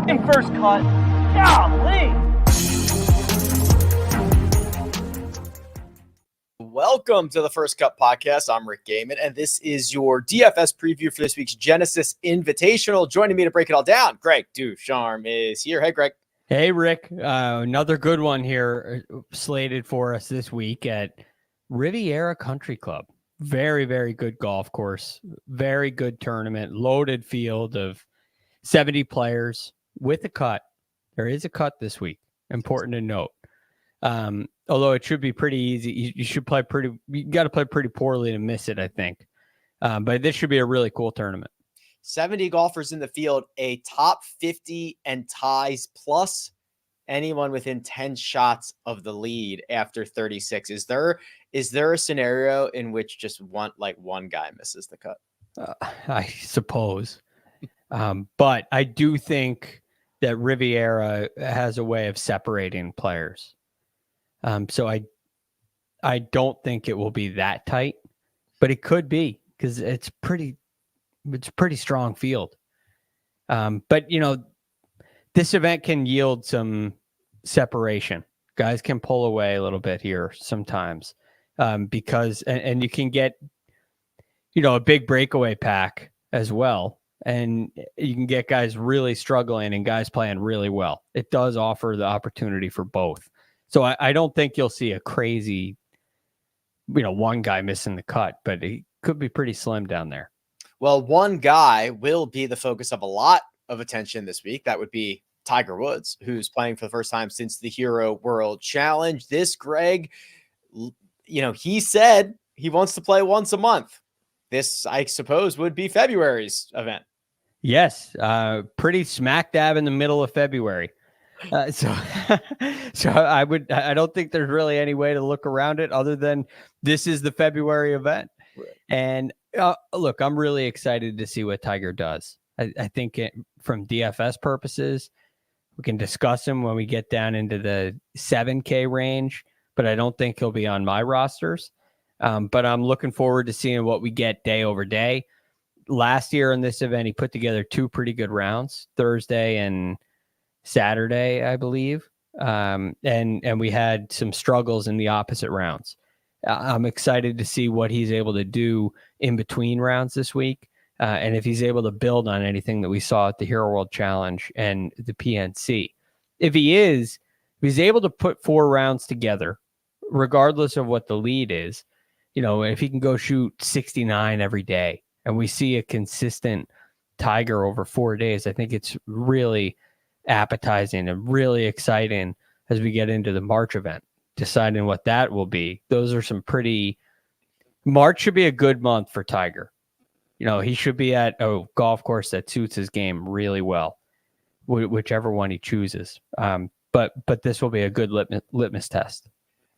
taking first cut. Golly. Welcome to the First Cut Podcast. I'm Rick Gehman, and this is your DFS preview for this week's Genesis Invitational. Joining me to break it all down, Greg DuCharme is here. Hey, Greg. Hey, Rick. Another good one here slated for us this week at Riviera Country Club. Very, very good golf course. Very good tournament. Loaded field of 70 players with a cut. There is a cut this week. Important to note. Although it should be pretty easy. You got to play pretty poorly to miss it, I think. But this should be a really cool tournament. 70 golfers in the field, a top 50 and ties, plus anyone within 10 shots of the lead after 36. Is there a scenario in which just one guy misses the cut? I suppose. But I do think that Riviera has a way of separating players. So I don't think it will be that tight, but it could be because it's a pretty strong field. But this event can yield some separation. Guys can pull away a little bit here sometimes, because you can get, a big breakaway pack as well. And you can get guys really struggling and guys playing really well. It does offer the opportunity for both. So I don't think you'll see a crazy, one guy missing the cut, but it could be pretty slim down there. Well, one guy will be the focus of a lot of attention this week. That would be Tiger Woods, who's playing for the first time since the Hero World Challenge. This, Greg, he said he wants to play once a month. This, I suppose, would be February's event. Yes, pretty smack dab in the middle of February. So I don't think there's really any way to look around it other than this is the February event. Right. And look, I'm really excited to see what Tiger does. I think from DFS purposes, we can discuss him when we get down into the 7K range, but I don't think he'll be on my rosters. But I'm looking forward to seeing what we get day over day. Last year in this event, he put together two pretty good rounds, Thursday and Saturday, I believe. And we had some struggles in the opposite rounds. I'm excited to see what he's able to do in between rounds this week. And if he's able to build on anything that we saw at the Hero World Challenge and the PNC. If he's able to put 4 rounds together, regardless of what the lead is, if he can go shoot 69 every day and we see a consistent Tiger over 4 days, I think it's really appetizing and really exciting as we get into the March event, deciding what that will be. Those are March should be a good month for Tiger. He should be at a golf course that suits his game really well, whichever one he chooses. But this will be a good litmus test.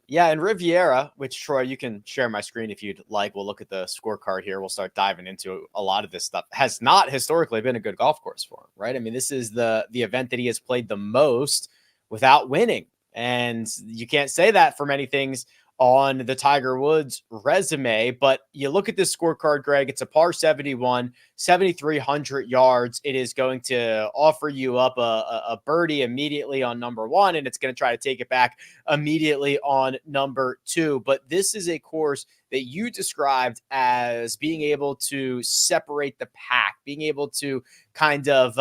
Yeah, and Riviera, which, Troy, you can share my screen if you'd like. We'll look at the scorecard here. We'll start diving into a lot of this stuff. Has not historically been a good golf course for him, right? I mean, this is the event that he has played the most without winning. And you can't say that for many things on the Tiger Woods resume, but you look at this scorecard, Greg, it's a par 71, 7,300 yards. It is going to offer you up a birdie immediately on number 1, and it's going to try to take it back immediately on number 2. But this is a course that you described as being able to separate the pack, being able to kind of,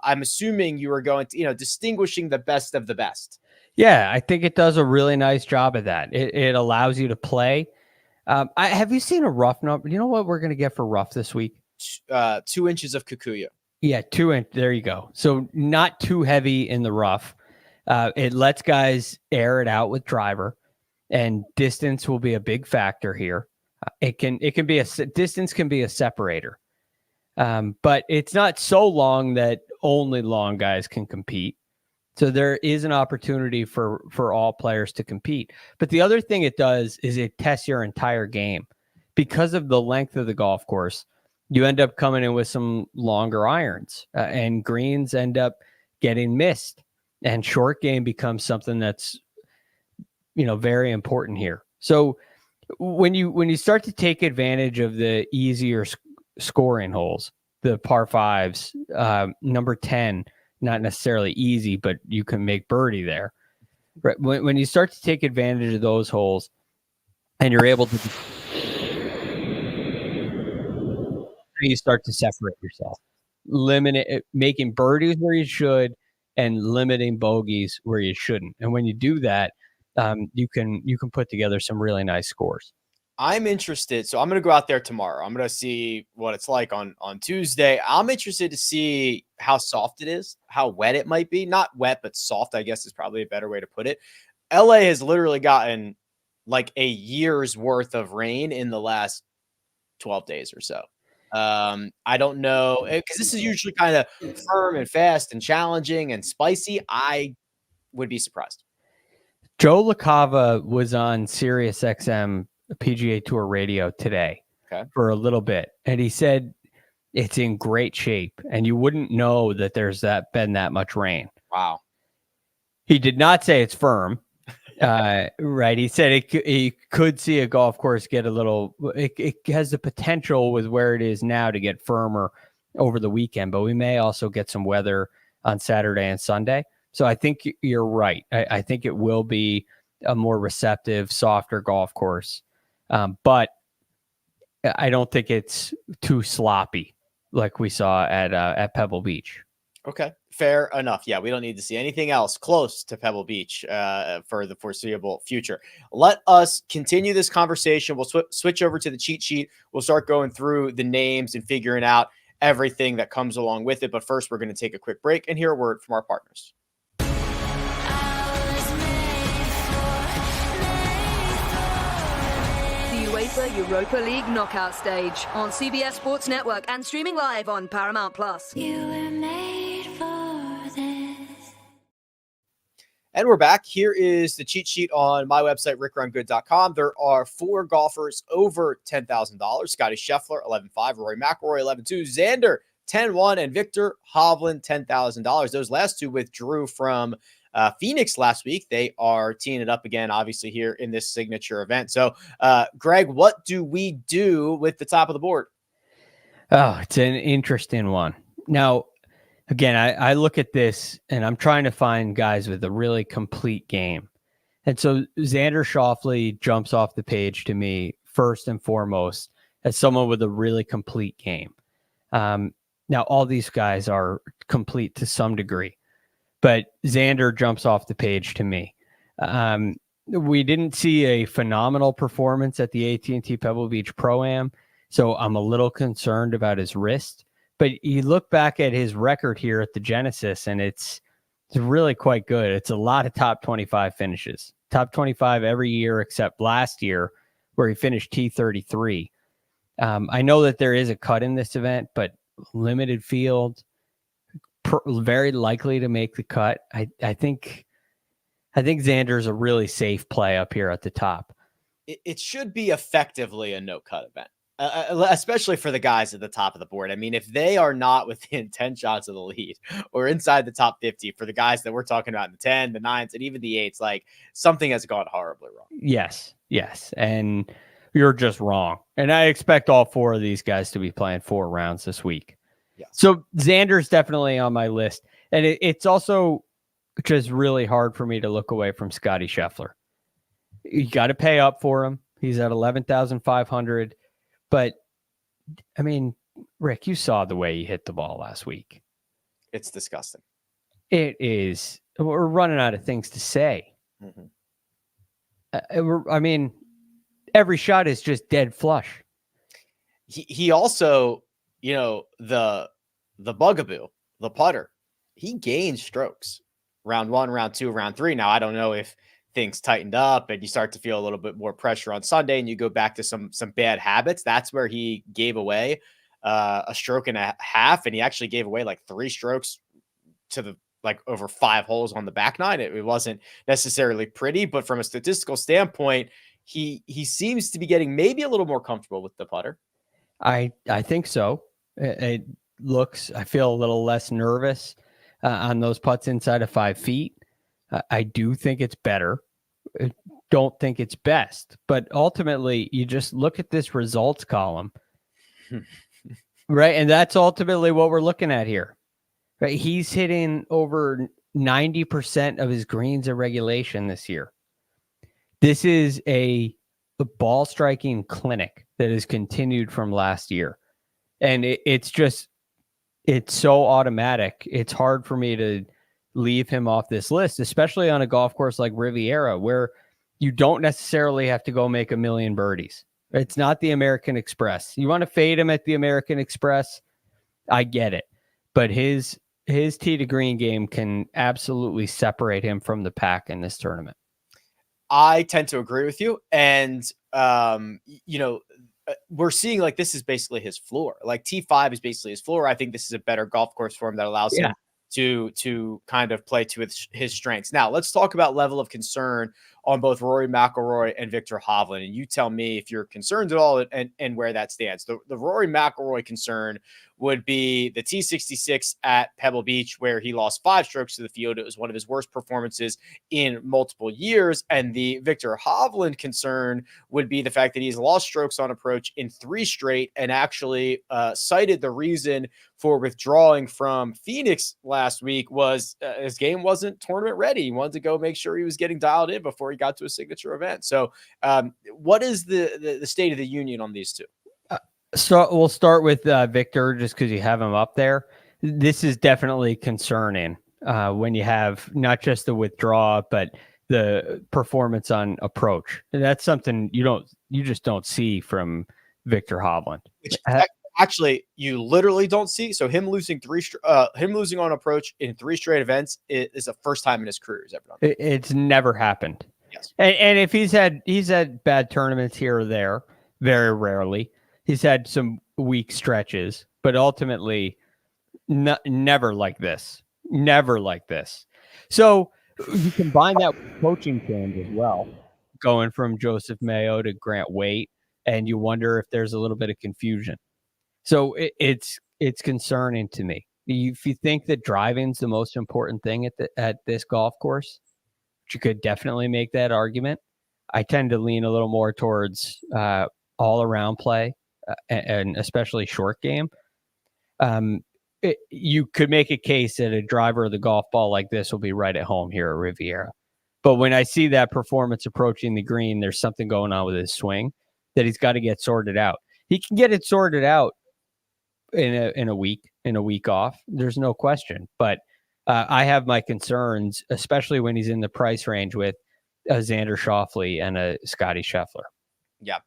I'm assuming you are going to, distinguishing the best of the best. Yeah, I think it does a really nice job of that. It allows you to play. Have you seen a rough number? You know what we're going to get for rough this week? 2 inches of Kikuyu. Yeah, 2 inch. There you go. So not too heavy in the rough. It lets guys air it out with driver, and distance will be a big factor here. Distance can be a separator, but it's not so long that only long guys can compete. So there is an opportunity for all players to compete. But the other thing it does is it tests your entire game. Because of the length of the golf course, you end up coming in with some longer irons, and greens end up getting missed. And short game becomes something that's, very important here. So when you start to take advantage of the easier scoring holes, the par 5s, number 10, not necessarily easy, but you can make birdie there. Right? When you start to take advantage of those holes and you're able to, you start to separate yourself, making birdies where you should and limiting bogeys where you shouldn't. And when you do that, you can put together some really nice scores. I'm interested. So I'm going to go out there tomorrow. I'm going to see what it's like on Tuesday. I'm interested to see how soft it is, how wet it might be. Not wet, but soft, I guess is probably a better way to put it. LA has literally gotten like a year's worth of rain in the last 12 days or so. I don't know, because this is usually kind of firm and fast and challenging and spicy. I would be surprised. Joe LaCava was on Sirius XM PGA Tour radio today for a little bit, and he said it's in great shape, and you wouldn't know that there's been that much rain. Wow. He did not say it's firm. Right. He said he could see a golf course get a little, it has the potential with where it is now to get firmer over the weekend, but we may also get some weather on Saturday and Sunday. So I think you're right. I think it will be a more receptive, softer golf course. But I don't think it's too sloppy like we saw at Pebble Beach. Okay, fair enough. Yeah, we don't need to see anything else close to Pebble Beach for the foreseeable future. Let us continue this conversation. We'll switch over to the cheat sheet. We'll start going through the names and figuring out everything that comes along with it. But first, we're going to take a quick break and hear a word from our partners. UEFA Europa League knockout stage on CBS Sports Network and streaming live on Paramount Plus. You were made for this. And we're back. Here is the cheat sheet on my website, rickrungood.com. There are 4 golfers over $10,000. Scottie Scheffler, 11.5. Rory McIlroy, 11.2. Xander, 10.1. And Victor Hovland, $10,000. Those last 2 withdrew from Phoenix last week. They are teeing it up again, obviously, here in this signature event. So, Greg, what do we do with the top of the board? Oh, it's an interesting one. Now, again, I look at this and I'm trying to find guys with a really complete game. And so Xander Schauffele jumps off the page to me first and foremost as someone with a really complete game. Now, all these guys are complete to some degree, but Xander jumps off the page to me. We didn't see a phenomenal performance at the AT&T Pebble Beach Pro-Am, so I'm a little concerned about his wrist. But you look back at his record here at the Genesis, and it's really quite good. It's a lot of top 25 finishes. Top 25 every year except last year, where he finished T33. I know that there is a cut in this event, but limited field, very likely to make the cut. I think Xander's a really safe play up here at the top. It should be effectively a no-cut event, especially for the guys at the top of the board. I mean, if they are not within 10 shots of the lead or inside the top 50, for the guys that we're talking about in the 10, the 9s, and even the 8s, like something has gone horribly wrong. Yes. And you're just wrong. And I expect all 4 of these guys to be playing 4 rounds this week. Yes. So Xander's definitely on my list. And it's also just really hard for me to look away from Scottie Scheffler. You got to pay up for him. He's at 11,500. But, I mean, Rick, you saw the way he hit the ball last week. It's disgusting. It is. We're running out of things to say. Mm-hmm. I mean, every shot is just dead flush. He also, the bugaboo, the putter, he gained strokes round 1, round 2, round 3. Now, I don't know if things tightened up and you start to feel a little bit more pressure on Sunday and you go back to some bad habits. That's where he gave away a stroke and a half, and he actually gave away like 3 strokes to over 5 holes on the back 9. It wasn't necessarily pretty, but from a statistical standpoint, he seems to be getting maybe a little more comfortable with the putter. I think so. It looks, I feel a little less nervous on those putts inside of 5 feet. I do think it's better. I don't think it's best, but ultimately you just look at this results column, right? And that's ultimately what we're looking at here. Right? He's hitting over 90% of his greens in regulation this year. This is a ball striking clinic that has continued from last year. And it's so automatic. It's hard for me to leave him off this list, especially on a golf course like Riviera, where you don't necessarily have to go make a million birdies. It's not the American Express. You want to fade him at the American Express? I get it. But his tee to green game can absolutely separate him from the pack in this tournament. I tend to agree with you. And, we're seeing like this is basically his floor. Like T5 is basically his floor. I think this is a better golf course for him that allows him to kind of play to his strengths. Now, let's talk about level of concern on both Rory McIlroy and Viktor Hovland. And you tell me if you're concerned at all and where that stands. The Rory McIlroy concern would be the T66 at Pebble Beach, where he lost 5 strokes to the field. It was one of his worst performances in multiple years. And the Viktor Hovland concern would be the fact that he's lost strokes on approach in 3 straight and actually cited the reason for withdrawing from Phoenix last week was his game wasn't tournament ready. He wanted to go make sure he was getting dialed in before he got to a signature event. So what is the state of the union on these two? So we'll start with Viktor, just because you have him up there. This is definitely concerning when you have not just the withdrawal, but the performance on approach. And that's something you just don't see from Viktor Hovland. Actually, you literally don't see. So him losing on approach in 3 straight events is the first time in his career he's ever done. It's never happened. Yes, and if he's had bad tournaments here or there, very rarely. He's had some weak stretches, but ultimately never like this. Never like this. So you combine that with coaching change as well, going from Joseph Mayo to Grant Waite, and you wonder if there's a little bit of confusion. So it's concerning to me. If you think that driving's the most important thing at this golf course, you could definitely make that argument. I tend to lean a little more towards all-around play. And especially short game, you could make a case that a driver of the golf ball like this will be right at home here at Riviera. But when I see that performance approaching the green, there's something going on with his swing that he's got to get sorted out. He can get it sorted out in a week off. There's no question. But I have my concerns, especially when he's in the price range with a Xander Schauffele and a Scottie Scheffler. Yeah.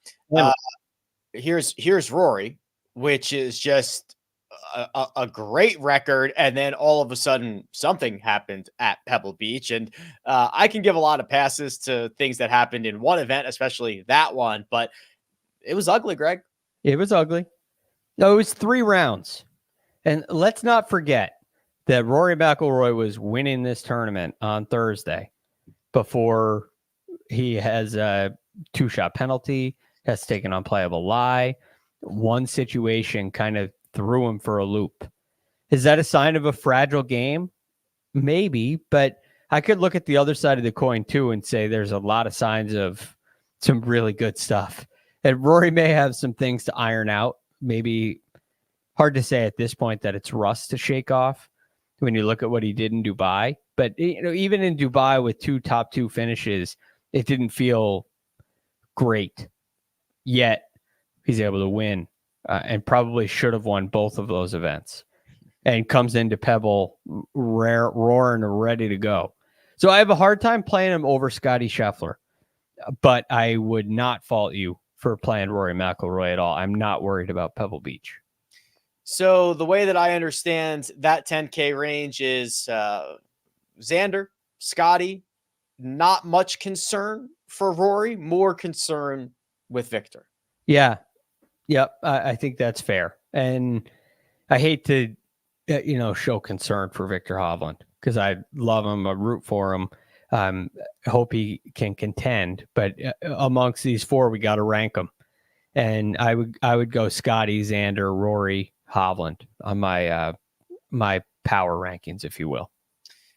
Here's Rory, which is just a great record. And then all of a sudden something happened at Pebble Beach. And I can give a lot of passes to things that happened in one event, especially that one, but it was ugly, Greg. It was ugly. No, it was 3 rounds. And let's not forget that Rory McIlroy was winning this tournament on Thursday before he has a 2-shot penalty, has taken unplayable lie. One situation kind of threw him for a loop. Is that a sign of a fragile game? Maybe, but I could look at the other side of the coin too and say there's a lot of signs of some really good stuff. And Rory may have some things to iron out. Maybe hard to say at this point that it's rust to shake off when you look at what he did in Dubai. But even in Dubai with 2 top 2 finishes, it didn't feel great. Yet he's able to win and probably should have won both of those events, and comes into Pebble roaring ready to go. So I have a hard time playing him over Scottie Scheffler, but I would not fault you for playing Rory McIlroy at all. I'm not worried about Pebble Beach. So the way that I understand that 10K range is Xander, Scottie, not much concern for Rory, more concern with Viktor. Yeah. Yep. I think that's fair. And I hate to, show concern for Viktor Hovland because I love him. I root for him. Hope he can contend. But amongst these 4, we got to rank them. And I would go Scottie, Xander, Rory, Hovland on my power rankings, if you will.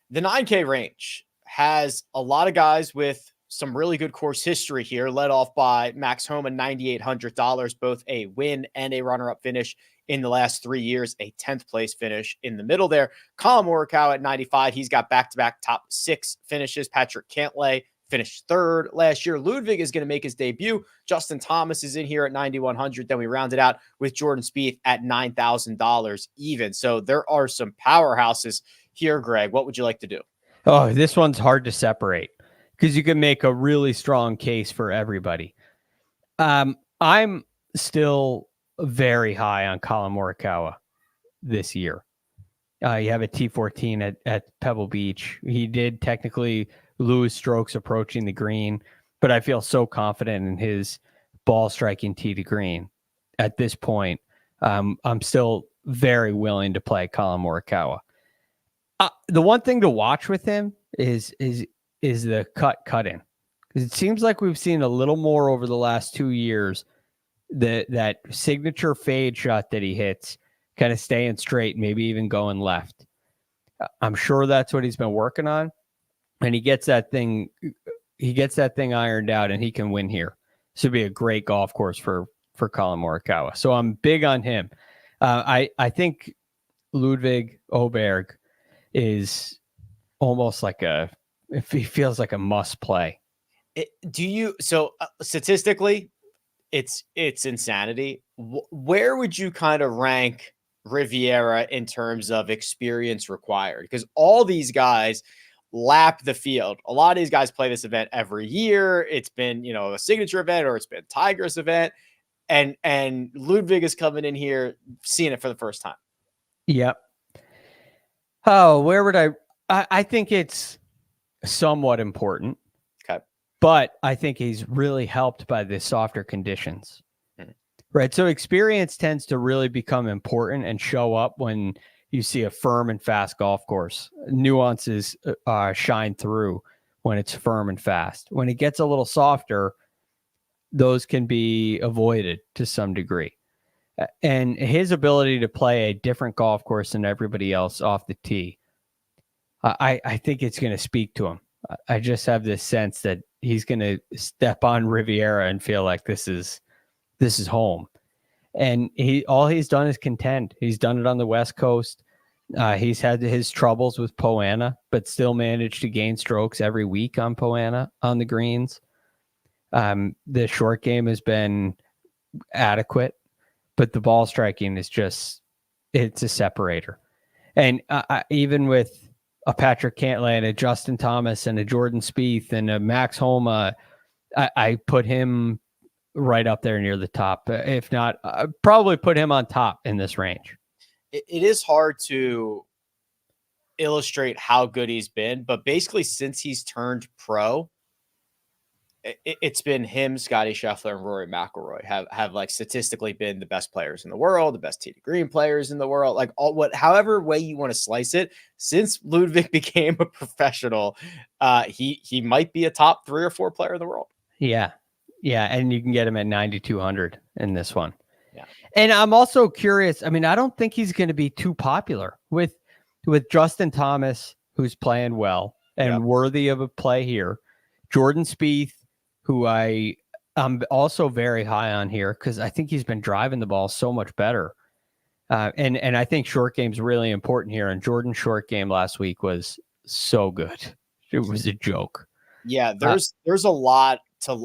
The 9K range has a lot of guys with some really good course history here, led off by Max Homa, $9,800, both a win and a runner-up finish in the last 3 years, a 10th place finish in the middle there. Colin Morikawa at 95. He's got back-to-back top 6 finishes. Patrick Cantlay finished 3rd last year. Ludwig is going to make his debut. Justin Thomas is in here at 9,100. Then we rounded out with Jordan Spieth at $9,000 even. So there are some powerhouses here, Greg. What would you like to do? Oh, this one's hard to separate because you can make a really strong case for everybody. I'm still very high on Colin Morikawa this year. You have a T14 at Pebble Beach. He did technically lose strokes approaching the green, but I feel so confident in his ball striking tee to green at this point. I'm still very willing to play Colin Morikawa. The one thing to watch with him is the cut in. It seems like we've seen a little more over the last 2 years that signature fade shot that he hits, kind of staying straight, maybe even going left. I'm sure that's what he's been working on, and he gets that thing ironed out, and he can win here. This would be a great golf course for Colin Morikawa. So I'm big on him. I think Ludwig Åberg is almost like he feels like a must play. Statistically, it's insanity. Where would you kind of rank Riviera in terms of experience required? Because all these guys lap the field. A lot of these guys play this event every year. It's been, a signature event, or it's been Tiger's event. And Ludwig is coming in here, seeing it for the first time. Yep. Oh, where would I think it's somewhat important. Okay. But I think he's really helped by the softer conditions. Right. So experience tends to really become important and show up when you see a firm and fast golf course. Nuances shine through when it's firm and fast. When it gets a little softer, those can be avoided to some degree. And his ability to play a different golf course than everybody else off the tee, I think it's going to speak to him. I just have this sense that he's going to step on Riviera and feel like this is home. And all he's done is contend. He's done it on the West Coast. He's had his troubles with Poa annua, but still managed to gain strokes every week on Poa annua on the greens. The short game has been adequate, but the ball striking is it's a separator. And even with a Patrick Cantlay and a Justin Thomas and a Jordan Spieth and a Max Homa, I put him right up there near the top. If not, I'd probably put him on top in this range. It is hard to illustrate how good he's been, but basically since he's turned pro, it's been him, Scottie Scheffler, and Rory McIlroy have like statistically been the best players in the world, the best tee to green players in the world, like however way you want to slice it. Since Ludwig became a professional, he might be a top 3 or 4 player in the world. Yeah. And you can get him at 9,200 in this one. Yeah. And I'm also curious. I mean, I don't think he's going to be too popular with Justin Thomas, who's playing well and worthy of a play here. Jordan Spieth, who I'm also very high on here because I think he's been driving the ball so much better. And I think short game's really important here. And Jordan's short game last week was so good. It was a joke. Yeah, there's a lot to.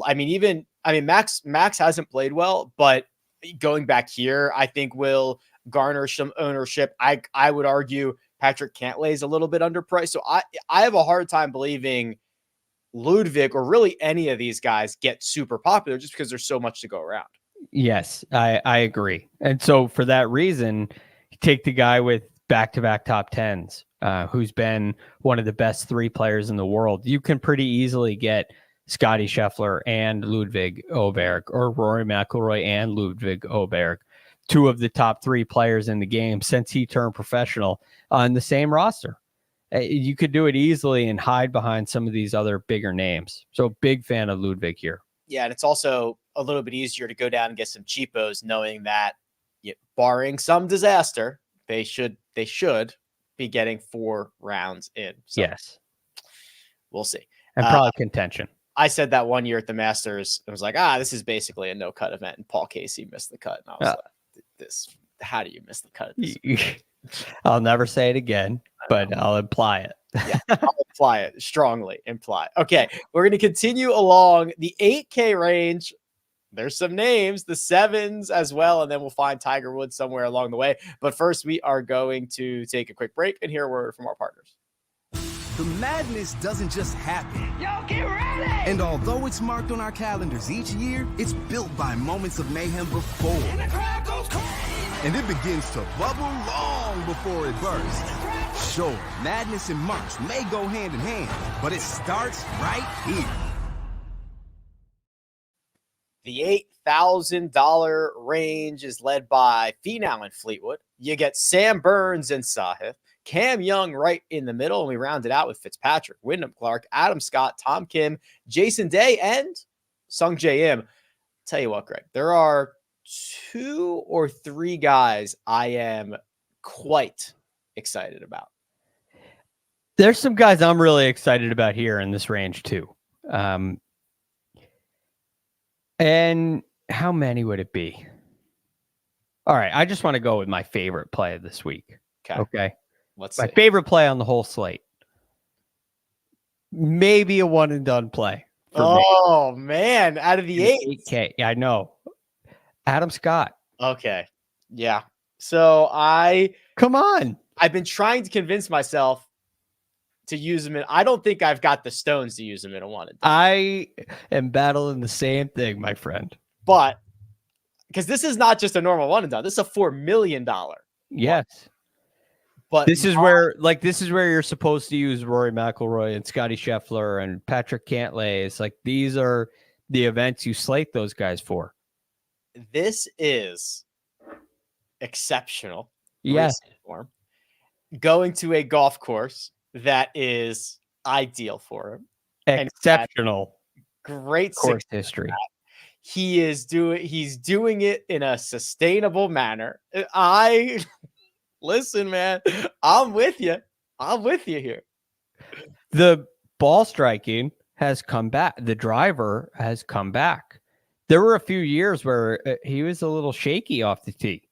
Max hasn't played well, but going back here, I think will garner some ownership. I would argue Patrick Cantlay is a little bit underpriced. So I have a hard time believing Ludwig or really any of these guys get super popular just because there's so much to go around. Yes, I agree. And so for that reason, you take the guy with back-to-back top 10s, who's been one of the best 3 players in the world. You can pretty easily get Scottie Scheffler and Ludwig Åberg, or Rory McIlroy and Ludwig Åberg, 2 of the top 3 players in the game since he turned professional on the same roster. You could do it easily and hide behind some of these other bigger names. So big fan of Ludwig here. Yeah, and it's also a little bit easier to go down and get some cheapos, knowing that barring some disaster, they should be getting 4 rounds in. So yes. We'll see. And probably contention. I said that one year at the Masters. It was like, this is basically a no-cut event. And Paul Casey missed the cut. And I was like, How do you miss the cut? I'll never say it again, but I'll imply it. Yeah, I'll imply it strongly. Imply. Okay, we're going to continue along the 8K range. There's some names, the 7s as well, and then we'll find Tiger Woods somewhere along the way. But first, we are going to take a quick break and hear a word from our partners. The madness doesn't just happen. Y'all get ready! And although it's marked on our calendars each year, it's built by moments of mayhem before. And the crowd goes crazy! And it begins to bubble long before it bursts. Sure, madness and March may go hand in hand, but it starts right here. The $8,000 range is led by Finau and Fleetwood. You get Sam Burns and Sahith, Cam Young right in the middle, and we round it out with Fitzpatrick, Wyndham Clark, Adam Scott, Tom Kim, Jason Day, and Sung Jae Im. Tell you what, Greg, there are 2 or 3 guys I am quite excited about. There's some guys I'm really excited about here in this range too. And how many would it be? All right, I just want to go with my favorite play of this week. Okay. Let's my see. favorite play on the whole slate. Maybe a one and done play. Oh man, out of the 8K. Yeah, I know. Adam Scott. Okay. Yeah. So come on. I've been trying to convince myself to use him in. I don't think I've got the stones to use him in a one and done. I am battling the same thing, my friend. But because this is not just a normal one and done, this is a $4 million. Yes. But this is where you're supposed to use Rory McIlroy and Scottie Scheffler and Patrick Cantlay. It's like these are the events you slate those guys for. This is exceptional. Yes. Form. Going to a golf course that is ideal for him. Exceptional. Great course history. He's doing it in a sustainable manner. Listen, man, I'm with you. I'm with you here. The ball striking has come back. The driver has come back. There were a few years where he was a little shaky off the tee.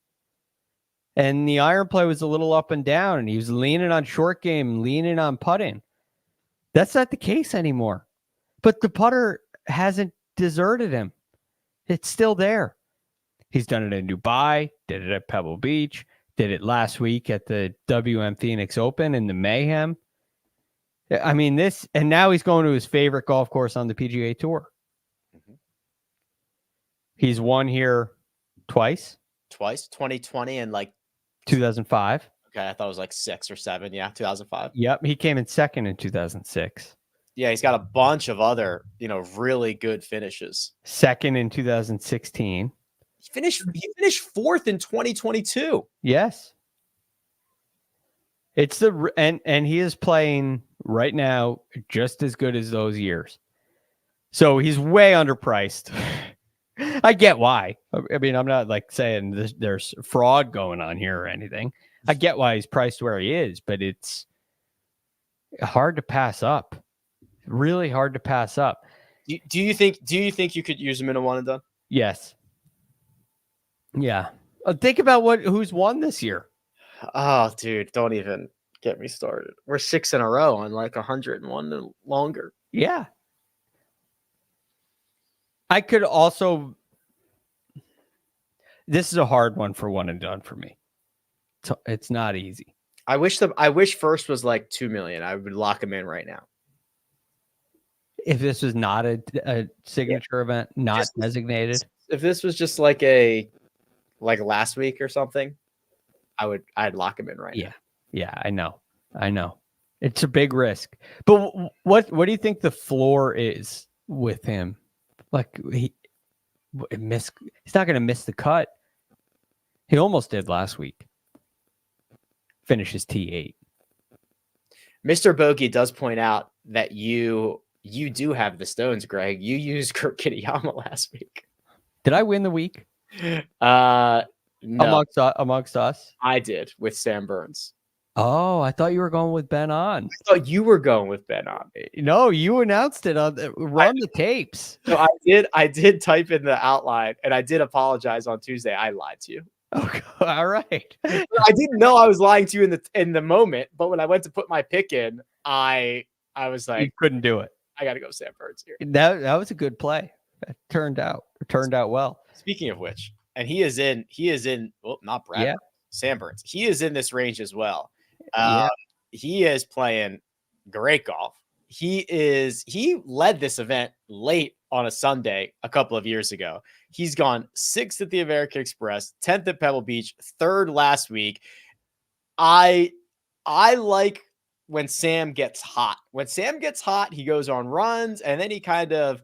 And the iron play was a little up and down. And he was leaning on short game, leaning on putting. That's not the case anymore. But the putter hasn't deserted him. It's still there. He's done it in Dubai, did it at Pebble Beach, did it last week at the WM Phoenix Open in the Mayhem. I mean, and now he's going to his favorite golf course on the PGA Tour. Mm-hmm. He's won here twice, 2020 and like 2005. Okay, I thought it was like 6 or 7. Yeah, 2005. Yep, he came in second in 2006. Yeah, he's got a bunch of other, really good finishes. Second in 2016. He finished 4th in 2022. Yes. It's and he is playing right now just as good as those years. So he's way underpriced. I get why. I mean, I'm not like saying there's fraud going on here or anything. I get why he's priced where he is, but it's hard to pass up. Really hard to pass up. Do you think you could use him in a one and done? Yes. Yeah. Think about who's won this year. Oh, dude, don't even get me started. We're 6 in a row on like 101 and longer. Yeah. I could also. This is a hard one for one and done for me. It's not easy. I wish first was like 2 million. I would lock him in right now. If this was not a signature event, not designated. If this was just like last week or something, I'd lock him in right now. Yeah, I know. It's a big risk. But what do you think the floor is with him? Like he's not going to miss the cut. He almost did last week. Finishes T8. Mr. Bogey does point out that you do have the stones, Greg. You used Kurt Kitayama last week. Did I win the week? No. Amongst us? I did with Sam Burns. Oh, I thought you were going with Ben On. I thought you were going with Ben On. No, you announced it on the tapes. So I did type in the outline, and I did apologize on Tuesday. I lied to you. Okay, all right. I didn't know I was lying to you in the moment, but when I went to put my pick in, I was You like, couldn't do it. I got to go Sam Burns here. That was a good play. It turned out well. Speaking of which, and he is in. Well, not Brad. Yeah. Sam Burns. He is in this range as well. Yeah. He is playing great golf. He led this event late on a Sunday a couple of years ago. He's gone 6th at the American Express, 10th at Pebble Beach, 3rd last week. I like when Sam gets hot. When Sam gets hot, he goes on runs, and then he kind of,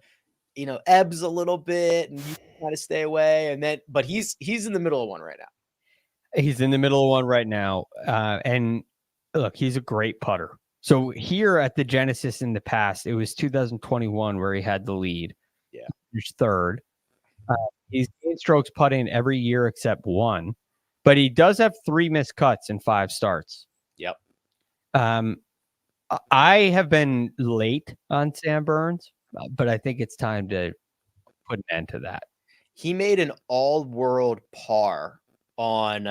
ebbs a little bit, and you kind of stay away. But he's in the middle of one right now. He's in the middle of one right now. And look, he's a great putter. So here at the Genesis in the past, it was 2021 where he had the lead. Yeah. He's 3rd. He's gained strokes putting every year except one, but he does have 3 missed cuts in 5 starts. Yep. I have been late on Sam Burns, but I think it's time to put an end to that. He made an all-world par on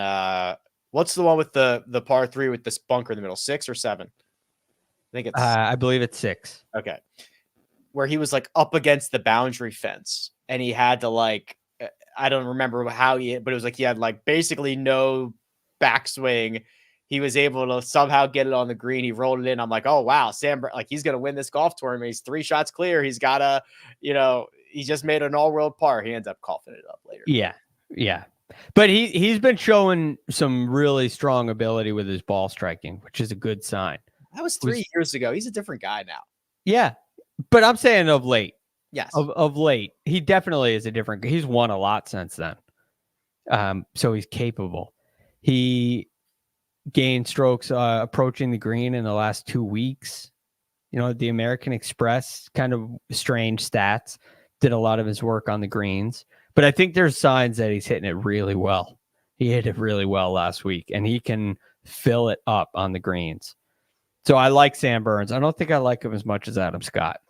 what's the one with the par 3 with this bunker in the middle, 6 or 7? I think it's I believe it's 6. okay. Where he was like up against the boundary fence, and he had to I don't remember how but it was like he had like basically no backswing. He was able to somehow get it on the green. He rolled it in. I'm like, oh wow, Sam, he's gonna win this golf tournament. He's 3 shots clear. He's got he just made an all-world par. He ends up coughing it up later. Yeah. But he's been showing some really strong ability with his ball striking, which is a good sign. That was 3 years ago. He's a different guy now. Yeah, but I'm saying of late. Yes. Of late, he definitely is a different. He's won a lot since then. So he's capable. He gained strokes approaching the green in the last 2 weeks. The American Express, kind of strange stats, did a lot of his work on the greens. But I think there's signs that he's hitting it really well. He hit it really well last week, and he can fill it up on the greens. So I like Sam Burns. I don't think I like him as much as Adam Scott,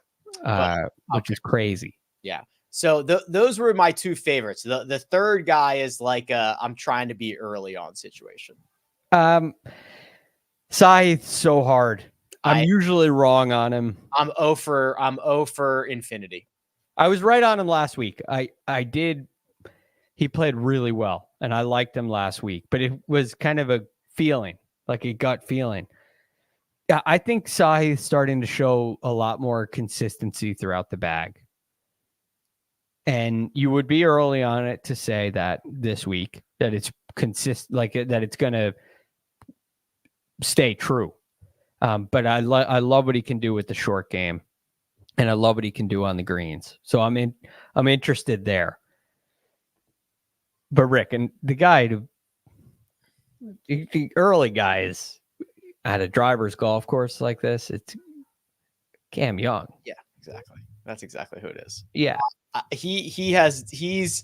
which is crazy. Yeah. So those were my 2 favorites. The third guy is like I'm trying to be early on situation. Scythe so hard. I'm usually wrong on him. I'm 0 for infinity. I was right on him last week. I did. He played really well, and I liked him last week, but it was kind of a feeling, like a gut feeling. Yeah, I think Scythe's starting to show a lot more consistency throughout the bag. And you would be early on it to say that this week that it's that it's going to stay true. But I love what he can do with the short game, and I love what he can do on the greens. So I'm interested there. But Rick, and the early guys at a driver's golf course like this, it's Cam Young. Yeah, exactly. That's exactly who it is. Yeah. He's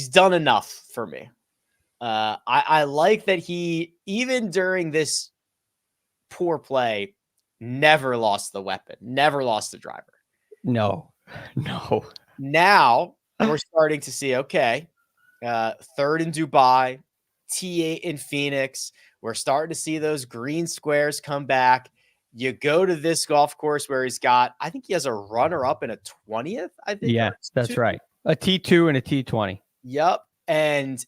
done enough for me. I like that he, even during this poor play, never lost the weapon, never lost the driver. No. Now we're starting to see, okay, 3rd in Dubai, T8 in Phoenix. We're starting to see those green squares come back. You go to this golf course where I think he has a runner-up in a 20th, I think. Yeah, that's right. A T2 and a T20. Yep. And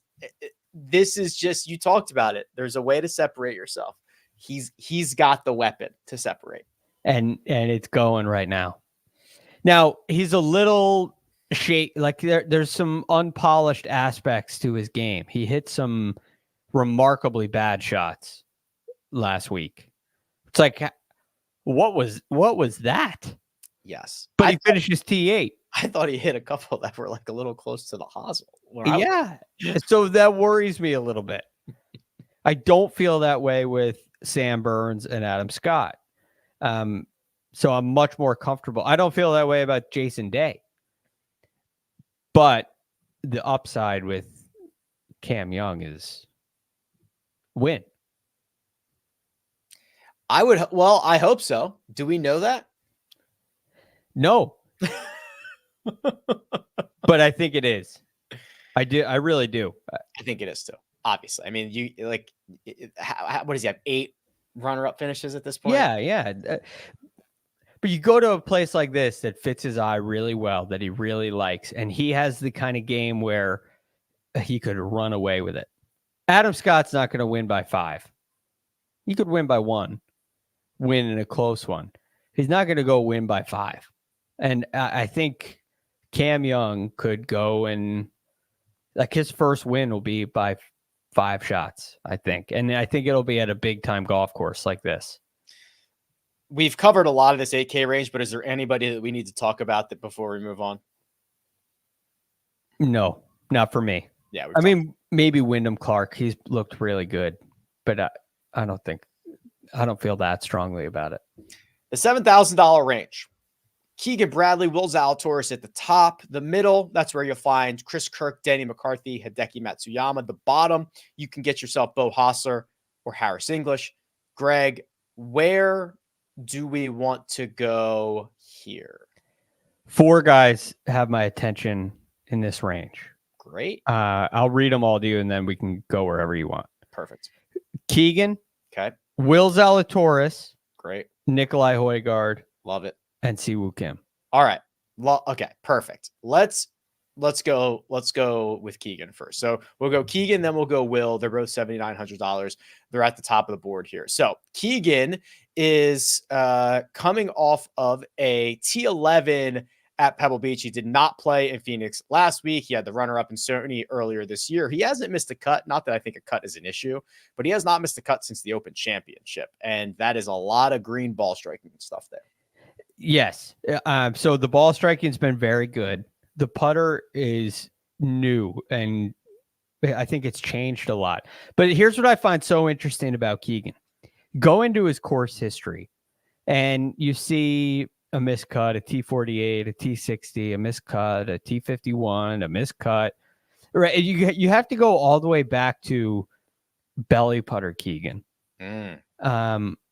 this is just, you talked about it. There's a way to separate yourself. He's got the weapon to separate. And it's going right now. Now, he's a little like there's some unpolished aspects to his game. He hit some remarkably bad shots last week. It's like, what was that? Yes. But he finishes T8. I thought he hit a couple that were like a little close to the hosel. Yeah. So that worries me a little bit. I don't feel that way with Sam Burns and Adam Scott. So I'm much more comfortable. I don't feel that way about Jason Day. But the upside with Cam Young is win. I hope so. Do we know that? No. But I think it is. I really do. I think it is too. Obviously, I mean, you like what does he have? 8 runner-up finishes at this point? Yeah. But you go to a place like this that fits his eye really well, that he really likes, and he has the kind of game where he could run away with it. Adam Scott's not going to win by 5. He could win by 1, win in a close one. He's not going to go win by 5. And I think Cam Young could go and like his first win will be by 5 shots, I think. And I think it'll be at a big time golf course like this. We've covered a lot of this 8K range, but is there anybody that we need to talk about that before we move on? No, not for me. Yeah. I mean, maybe Wyndham Clark. He's looked really good, but I don't feel that strongly about it. The $7,000 range. Keegan Bradley, Will Zalatoris at the top. The middle, that's where you'll find Chris Kirk, Danny McCarthy, Hideki Matsuyama. The bottom, you can get yourself Bo Hossler or Harris English. Greg, where do we want to go here? 4 guys have my attention in this range. Great. I'll read them all to you, and then we can go wherever you want. Perfect. Keegan. Okay. Will Zalatoris. Great. Nikolai Højgaard. Love it. And Siwoo Kim. All right. Okay. Perfect. Let's go with Keegan first. So we'll go Keegan, then we'll go Will. They're both $7,900. They're at the top of the board here. So Keegan is coming off of a T11 at Pebble Beach. He did not play in Phoenix last week. He had the runner-up in Sony earlier this year. He hasn't missed a cut. Not that I think a cut is an issue, but he has not missed a cut since the Open Championship. And that is a lot of green ball striking stuff there. Yes. So the ball striking has been very good. The putter is new, and I think it's changed a lot. But here's what I find so interesting about Keegan. Go into his course history, and you see a miscut, a T48, a T60, a miscut, a T51, a miscut. Right? You have to go all the way back to belly putter Keegan,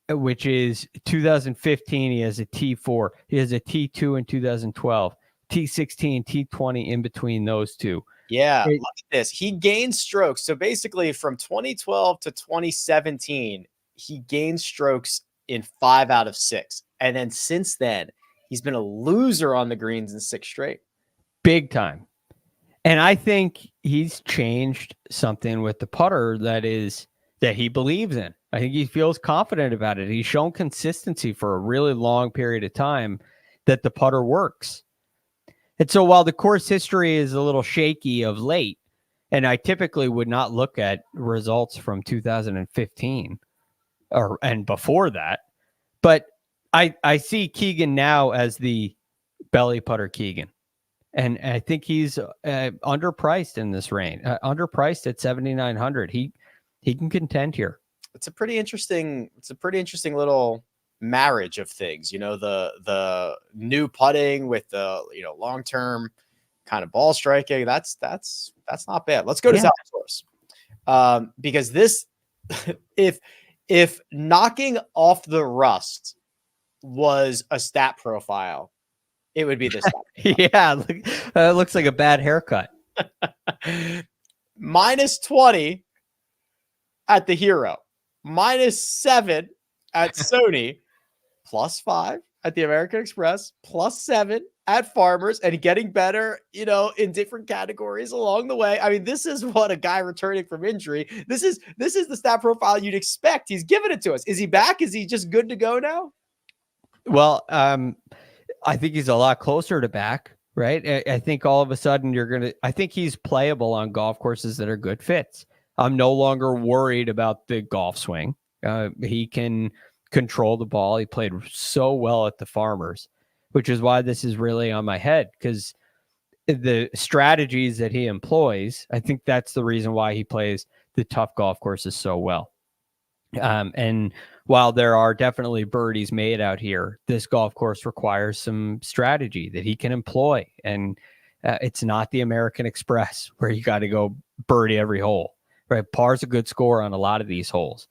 which is 2015. He has a T4. He has a T2 in 2012. T16, T20 in between those two. Yeah, look at this. He gained strokes. So basically from 2012 to 2017, he gained strokes in 5 out of 6. And then since then, he's been a loser on the greens in 6 straight. Big time. And I think he's changed something with the putter that he believes in. I think he feels confident about it. He's shown consistency for a really long period of time that the putter works. And so while the course history is a little shaky of late, and I typically would not look at results from 2015 and before that, but I see Keegan now as the belly putter Keegan. And I think he's underpriced in this range, underpriced at 7,900. He can contend here. It's a pretty interesting little marriage of things, the new putting with the long-term kind of ball striking. That's not bad. Let's go to Zalatoris, because this if knocking off the rust was a stat profile, it would be this. Yeah, it looks like a bad haircut. -20 at the Hero, -7 at Sony, +5 at the American Express, +7 at Farmers, and getting better, in different categories along the way. I mean, this is what a guy returning from injury. This is the stat profile you'd expect. He's giving it to us. Is he back? Is he just good to go now? Well, I think he's a lot closer to back, right? I think all of a sudden I think he's playable on golf courses that are good fits. I'm no longer worried about the golf swing. He can control the ball. He played so well at the Farmers, which is why this is really on my head, because the strategies that he employs, I think that's the reason why he plays the tough golf courses so well. And while there are definitely birdies made out here, this golf course requires some strategy that he can employ. And it's not the American Express where you got to go birdie every hole, right? Par's a good score on a lot of these holes.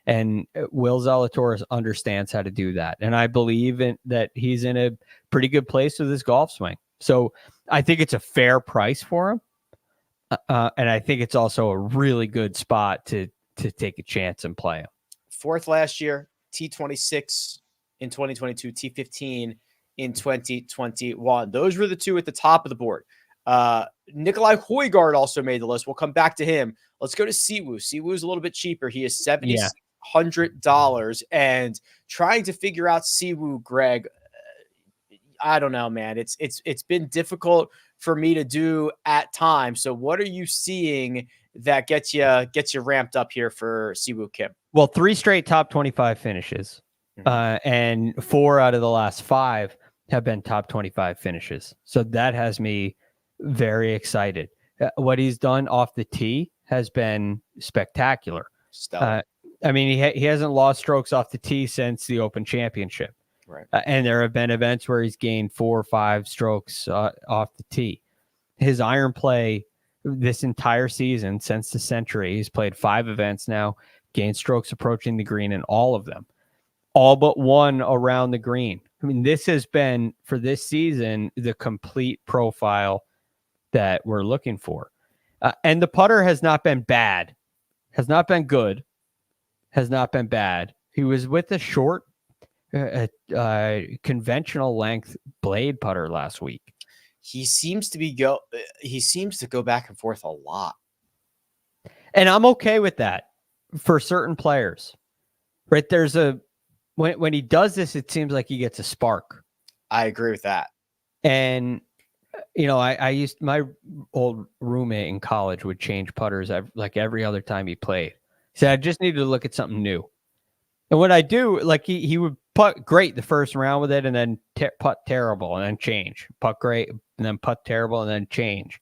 And Will Zalatoris understands how to do that. And I believe that he's in a pretty good place with his golf swing. So I think it's a fair price for him. And I think it's also a really good spot to take a chance and play him. Fourth last year, T26 in 2022, T15 in 2021. Those were the two at the top of the board. Nikolai Højgaard also made the list. We'll come back to him. Let's go to Siwoo. Siwoo is a little bit cheaper. He is $7,600. And trying to figure out Siwoo, Greg, I don't know, man. It's been difficult for me to do at times. So what are you seeing that gets you ramped up here for Siwoo Kim? Well, 3 straight top 25 finishes, and 4 out of the last 5 have been top 25 finishes. So that has me very excited. What he's done off the tee has been spectacular. I mean, he hasn't lost strokes off the tee since the Open Championship. Right. And there have been events where he's gained 4 or 5 strokes off the tee. His iron play this entire season since the Century, he's played 5 events now, gained strokes approaching the green in all of them, all but 1 around the green. I mean, this has been, for this season, the complete profile that we're looking for. And the putter has not been bad, has not been good, has not been bad. He was with a short, conventional length blade putter last week. He seems to go back and forth a lot. And I'm okay with that for certain players. Right? There's when he does this, it seems like he gets a spark. I agree with that. And I used, my old roommate in college would change putters like every other time he played. He said, I just need to look at something new. And when I do, like he would putt great the first round with it, and then putt terrible, and then change. Putt great, and then putt terrible, and then change.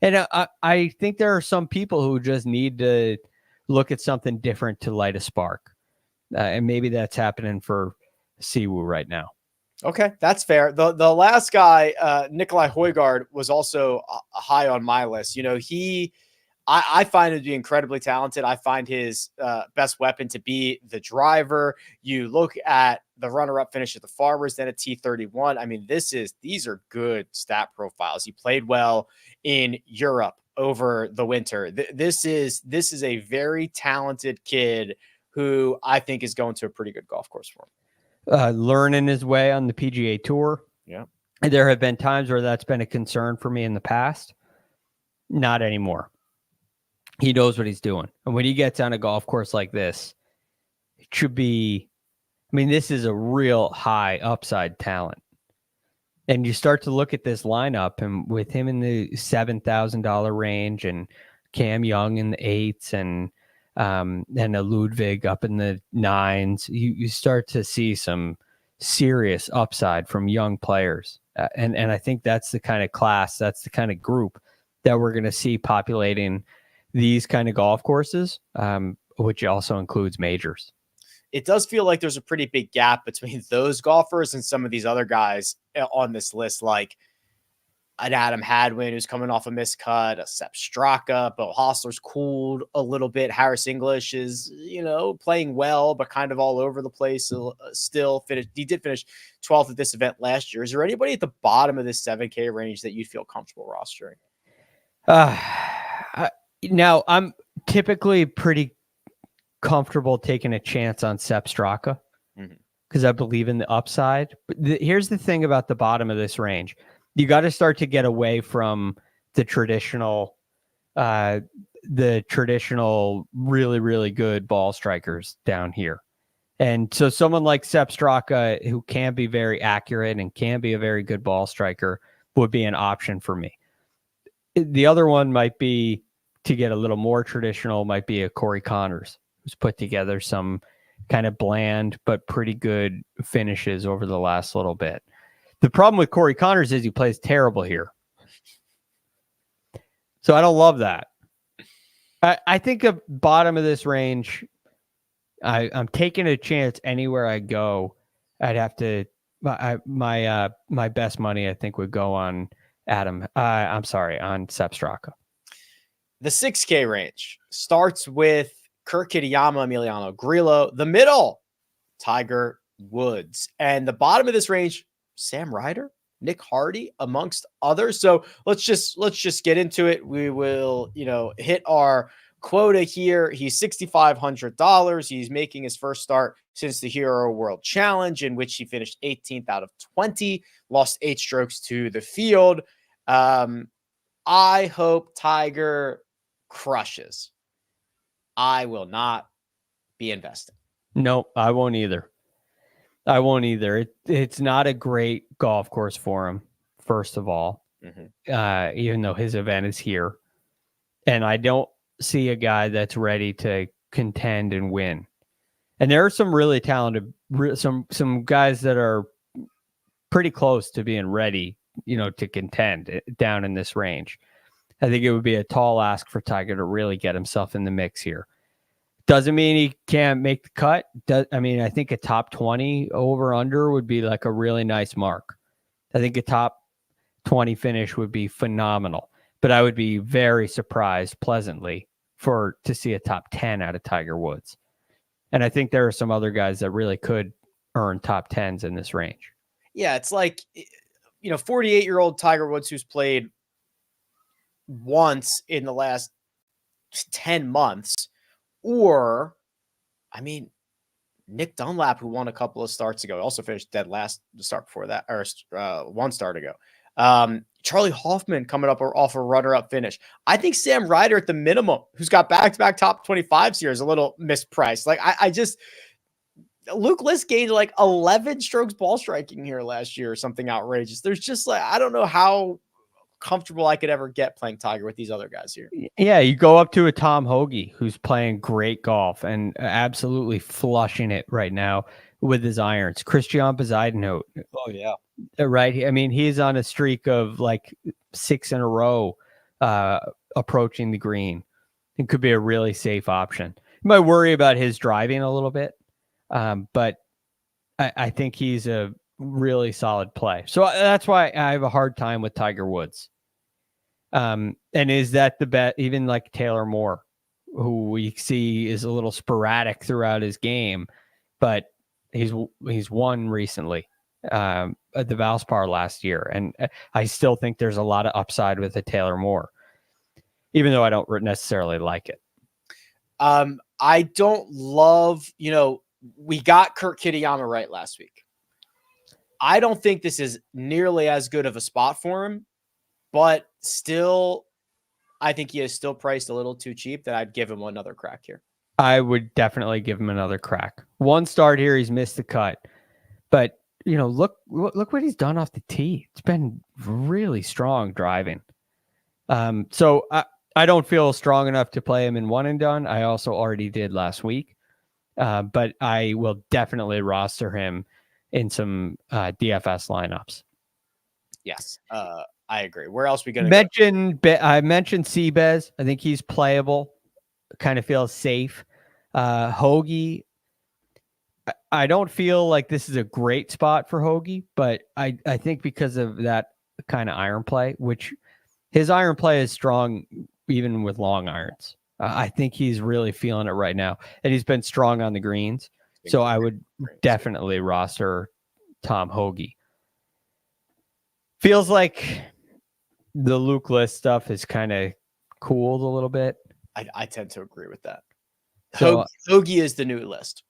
And I think there are some people who just need to look at something different to light a spark. And maybe that's happening for Siwoo right now. Okay, that's fair. The last guy, Nikolai Højgaard, was also high on my list. I find him to be incredibly talented. I find his best weapon to be the driver. You look at the runner-up finish at the Farmers, then at T31. I mean, these are good stat profiles. He played well in Europe over the winter. This is a very talented kid who I think is going to a pretty good golf course for him. Learning his way on the PGA Tour. Yeah. And there have been times where that's been a concern for me in the past. Not anymore. He knows what he's doing. And when he gets on a golf course like this, it should be, I mean, this is a real high upside talent. And you start to look at this lineup, and with him in the $7,000 range, and Cam Young in the 8s, and a Ludwig up in the 9s, you start to see some serious upside from young players. And I think that's the kind of class, that's the kind of group that we're going to see populating these kind of golf courses, which also includes majors. It does feel like there's a pretty big gap between those golfers and some of these other guys on this list, like an Adam Hadwin who's coming off a miscut, a Sepp Straka, Bo Hostler's cooled a little bit. Harris English is, playing well, but kind of all over the place. Still finished. He did finish 12th at this event last year. Is there anybody at the bottom of this 7K range that you'd feel comfortable rostering? Now, I'm typically pretty comfortable taking a chance on Sepp Straka because I believe in the upside. But here's the thing about the bottom of this range. You got to start to get away from the traditional really, really good ball strikers down here. And so someone like Sepp Straka, who can be very accurate and can be a very good ball striker, would be an option for me. The other one might be, to get a little more traditional, might be a Corey Connors, who's put together some kind of bland but pretty good finishes over the last little bit. The problem with Corey Connors is he plays terrible here. So I don't love that. I think the bottom of this range, I'm taking a chance anywhere I go. I'd have to, my best money, I think, would go on on Sepp Straka. The 6K range starts with Kurt Kitayama, Emiliano Grillo. The middle, Tiger Woods. And the bottom of this range, Sam Ryder. Nick Hardy, amongst others. So let's just get into it. We will, hit our quota here. He's $6,500. He's making his first start since the Hero World Challenge, in which he finished 18th out of 20, lost 8 strokes to the field. I hope Tiger crushes. I will not be investing. No, I won't either. It's not a great golf course for him, first of all, even though his event is here. And I don't see a guy that's ready to contend and win. And there are some really talented, some guys that are pretty close to being ready, to contend down in this range. I think it would be a tall ask for Tiger to really get himself in the mix here. Doesn't mean he can't make the cut. I think a top 20 over under would be like a really nice mark. I think a top 20 finish would be phenomenal, but I would be very surprised pleasantly to see a top 10 out of Tiger Woods. And I think there are some other guys that really could earn top 10s in this range. Yeah. It's like, 48-year-old Tiger Woods, who's played once in the last 10 months. Or, Nick Dunlap, who won a couple of starts ago, also finished dead last the start before that, or one start ago. Charlie Hoffman coming up off a runner-up finish. I think Sam Ryder at the minimum, who's got back-to-back top 25s here, is a little mispriced. Like Luke List gained like 11 strokes ball striking here last year or something outrageous. There's just I don't know how comfortable I could ever get playing Tiger with these other guys here. Yeah, you go up to a Tom Hoge who's playing great golf and absolutely flushing it right now with his irons. Christian Bezuidenhout. Oh yeah. Right. He's on a streak of like 6 in a row approaching the green. It could be a really safe option. You might worry about his driving a little bit, but I think he's a really solid play. So that's why I have a hard time with Tiger Woods. And is that the bet? Even like Taylor Moore, who we see is a little sporadic throughout his game, but he's won recently at the Valspar last year, and I still think there's a lot of upside with the Taylor Moore, even though I don't necessarily like it. I don't love. We got Kurt Kitayama right last week. I don't think this is nearly as good of a spot for him, but still, I think he is still priced a little too cheap that I'd give him another crack here. I would definitely give him another crack. One start here, he's missed the cut, but look what he's done off the tee. It's been really strong driving. So I don't feel strong enough to play him in one and done. I also already did last week, but I will definitely roster him in some DFS lineups. Yes, I agree. Where else are we going to go? I mentioned Seabez. I think he's playable. Kind of feels safe. Hoge, I don't feel like this is a great spot for Hoge, but I think because of that kind of iron play, which his iron play is strong even with long irons. I think he's really feeling it right now, and he's been strong on the greens. So I would definitely roster Tom Hoge. Feels like the Luke List stuff is kind of cooled a little bit. I tend to agree with that. So, Hoge is the new List.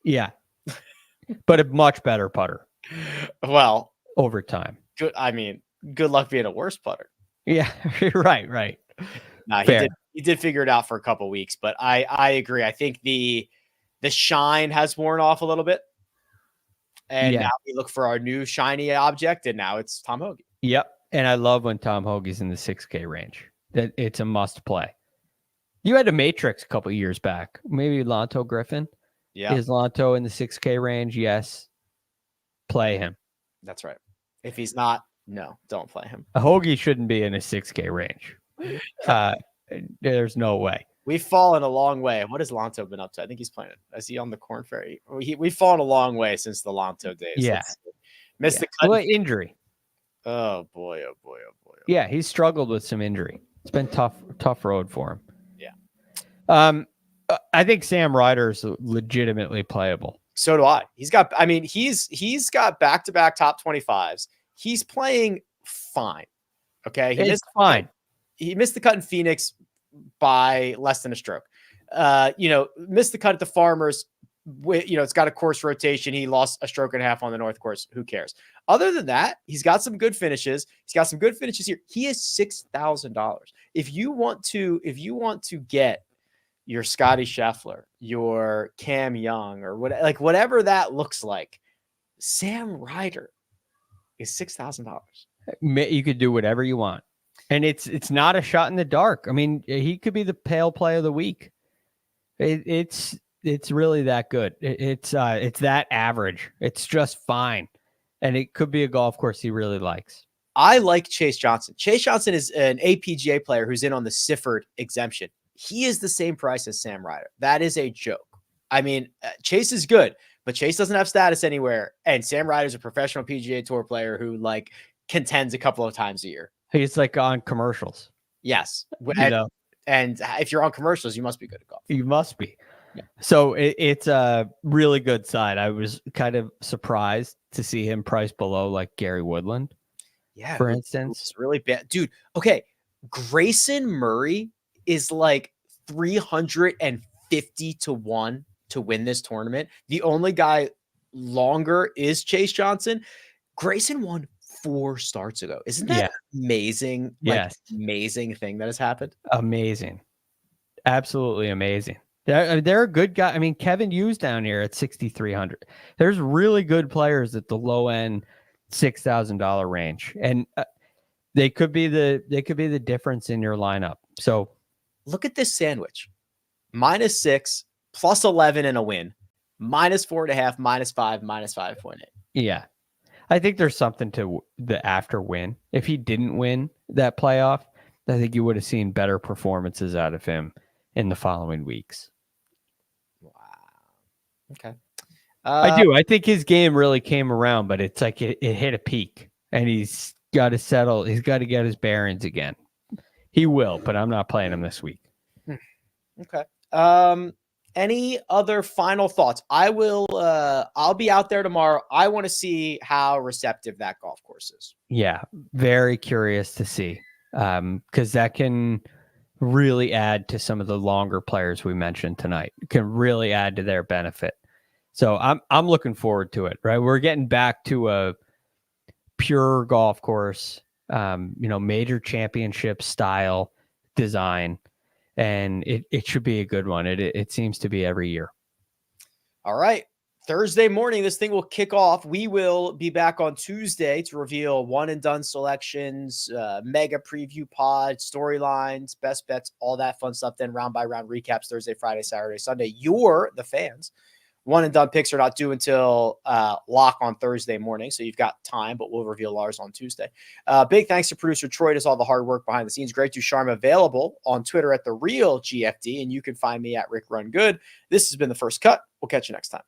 Yeah. But a much better putter. Well, over time. Good. Good luck being a worse putter. Yeah. Right. Nah, he did figure it out for a couple weeks, but I agree. I think the shine has worn off a little bit. And now we look for our new shiny object, and now it's Tom Hoge. Yep. And I love when Tom Hoge's in the 6K range. That it's a must play. You had a Matrix a couple years back. Maybe Lanto Griffin. Yeah. Is Lanto in the 6K range? Yes. Play him. That's right. If he's not, no, don't play him. A Hoge shouldn't be in a 6K range. There's no way. We've fallen a long way. What has Lanto been up to? I think he's playing it. Is he on the Corn Ferry? We've fallen a long way since the Lanto days. Yeah. Missed the cut. Well, injury. Oh boy. Yeah, he's struggled with some injury. It's been tough road for him. Yeah. I think Sam Ryder is legitimately playable. So do I. He's got back-to-back top 25s. He's playing fine. Okay. It's fine. He missed the cut in Phoenix by less than a stroke. Missed the cut at the Farmers. It's got a course rotation. He lost a stroke and a half on the North course. Who cares? Other than that, he's got some good finishes. He's got some good finishes here. He is $6,000. If you want to get your Scottie Scheffler, your Cam Young, or whatever that looks like, Sam Ryder is $6,000. You could do whatever you want. And it's not a shot in the dark. I mean, he could be the pale play of the week. It's really that good. It's that average. It's just fine. And it could be a golf course he really likes. I like Chase Johnson. Chase Johnson is an APGA player who's in on the Sifford exemption. He is the same price as Sam Ryder. That is a joke. I mean, Chase is good, but Chase doesn't have status anywhere. And Sam Ryder's a professional PGA Tour player who contends a couple of times a year. He's on commercials. Yes. And if you're on commercials, you must be good at golf. You must be. Yeah. So it's a really good side. I was kind of surprised to see him priced below Gary Woodland. Yeah. For instance. It's really bad. Dude, okay. Grayson Murray is 350 to 1 to win this tournament. The only guy longer is Chase Johnson. Grayson won 4 starts ago. Isn't that amazing? Yes. Amazing thing that has happened. Amazing. Absolutely amazing. They're a good guy. I mean, Kevin Hughes down here at 6,300. There's really good players at the low end $6,000 range. And they could be the difference in your lineup. So look at this sandwich. -6, +11 and a win. -4.5, -5, -5.8. Yeah. I think there's something to the after win. If he didn't win that playoff, I think you would have seen better performances out of him in the following weeks. Wow. Okay. I do. I think his game really came around, but it's it hit a peak and he's got to settle. He's got to get his bearings again. He will, but I'm not playing him this week. Okay. Any other final thoughts? I'll be out there tomorrow. I want to see how receptive that golf course is. Yeah. Very curious to see. Because that can really add to some of the longer players we mentioned tonight. It can really add to their benefit. So I'm looking forward to it, right? We're getting back to a pure golf course, major championship style design. And it should be a good one. It seems to be every year. All right. Thursday morning, this thing will kick off. We will be back on Tuesday to reveal one and done selections, mega preview pod, storylines, best bets, all that fun stuff. Then round by round recaps Thursday, Friday, Saturday, Sunday. You're the fans. One and done picks are not due until lock on Thursday morning. So you've got time, but we'll reveal ours on Tuesday. Big thanks to producer Troy. Does all the hard work behind the scenes. Greg DuCharme available on Twitter at @TheRealGFD. And you can find me at Rick Run Good. This has been The First Cut. We'll catch you next time.